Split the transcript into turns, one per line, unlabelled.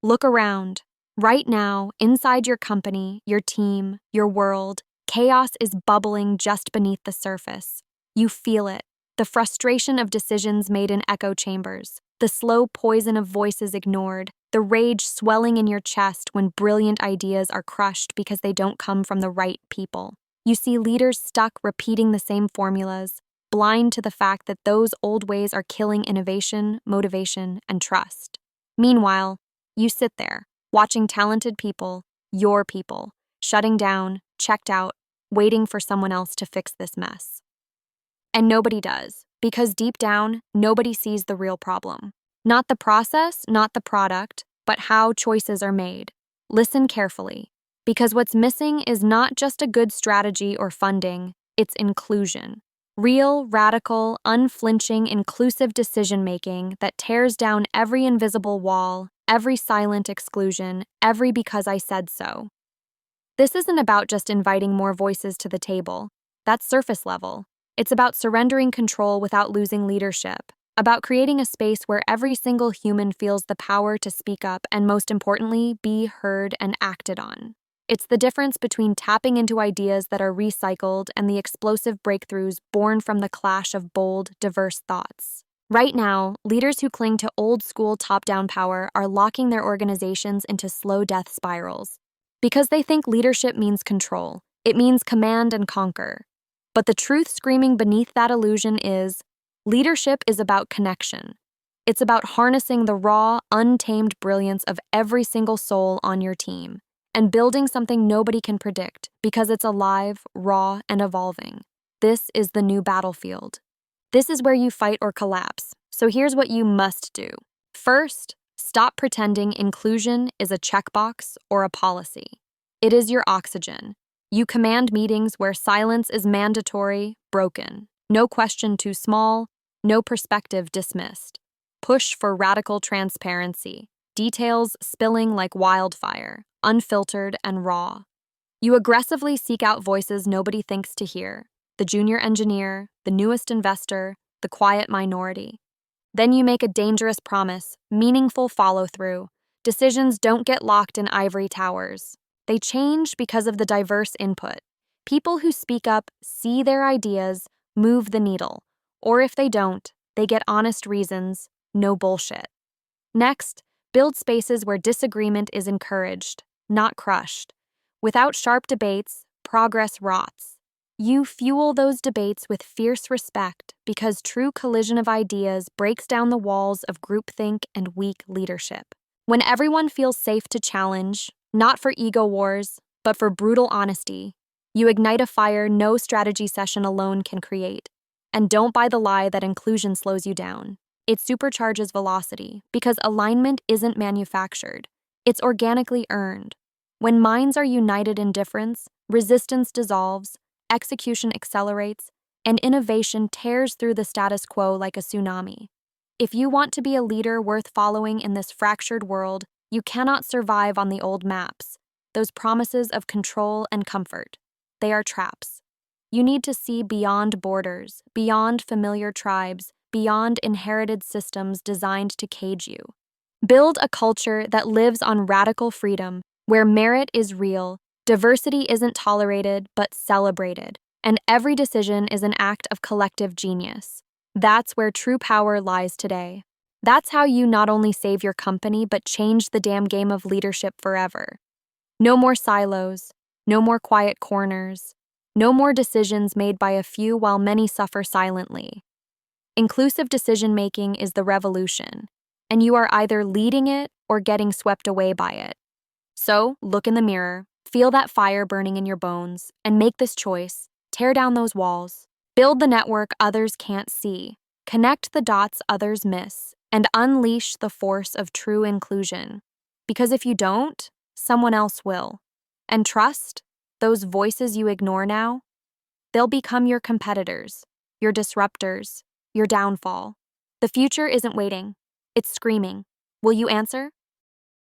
Look around. Right now, inside your company, your team, your world, chaos is bubbling just beneath the surface. You feel it. The frustration of decisions made in echo chambers, the slow poison of voices ignored, the rage swelling in your chest when brilliant ideas are crushed because they don't come from the right people. You see leaders stuck repeating the same formulas, blind to the fact that those old ways are killing innovation, motivation, and trust. Meanwhile, you sit there, watching talented people, your people, shutting down, checked out, waiting for someone else to fix this mess. And nobody does, because deep down, nobody sees the real problem. Not the process, not the product, but how choices are made. Listen carefully, because what's missing is not just a good strategy or funding, it's inclusion. Real, radical, unflinching, inclusive decision-making that tears down every invisible wall, every silent exclusion, every because I said so. This isn't about just inviting more voices to the table. That's surface level. It's about surrendering control without losing leadership, about creating a space where every single human feels the power to speak up and, most importantly, be heard and acted on. It's the difference between tapping into ideas that are recycled and the explosive breakthroughs born from the clash of bold, diverse thoughts. Right now, leaders who cling to old-school top-down power are locking their organizations into slow death spirals. Because they think leadership means control, it means command and conquer. But the truth screaming beneath that illusion is, leadership is about connection. It's about harnessing the raw, untamed brilliance of every single soul on your team and building something nobody can predict because it's alive, raw, and evolving. This is the new battlefield. This is where you fight or collapse. So here's what you must do. First, stop pretending inclusion is a checkbox or a policy. It is your oxygen. You command meetings where silence is mandatory, broken. No question too small, no perspective dismissed. Push for radical transparency. Details spilling like wildfire, unfiltered and raw. You aggressively seek out voices nobody thinks to hear. The junior engineer, the newest investor, the quiet minority. Then you make a dangerous promise, meaningful follow-through. Decisions don't get locked in ivory towers. They change because of the diverse input. People who speak up see their ideas, move the needle. Or if they don't, they get honest reasons, no bullshit. Next, build spaces where disagreement is encouraged, not crushed. Without sharp debates, progress rots. You fuel those debates with fierce respect because true collision of ideas breaks down the walls of groupthink and weak leadership. When everyone feels safe to challenge, not for ego wars, but for brutal honesty, you ignite a fire no strategy session alone can create. And don't buy the lie that inclusion slows you down. It supercharges velocity because alignment isn't manufactured. It's organically earned. When minds are united in difference, resistance dissolves, execution accelerates, and innovation tears through the status quo like a tsunami. If you want to be a leader worth following in this fractured world, you cannot survive on the old maps, those promises of control and comfort. They are traps. You need to see beyond borders, beyond familiar tribes, beyond inherited systems designed to cage you. Build a culture that lives on radical freedom, where merit is real, diversity isn't tolerated but celebrated, and every decision is an act of collective genius. That's where true power lies today. That's how you not only save your company but change the damn game of leadership forever. No more silos, no more quiet corners, no more decisions made by a few while many suffer silently. Inclusive decision-making is the revolution, and you are either leading it or getting swept away by it. So, look in the mirror, feel that fire burning in your bones, and make this choice. Tear down those walls. Build the network others can't see. Connect the dots others miss, and unleash the force of true inclusion. Because if you don't, someone else will. And trust, those voices you ignore now, they'll become your competitors, your disruptors, your downfall. The future isn't waiting. It's screaming. Will you answer?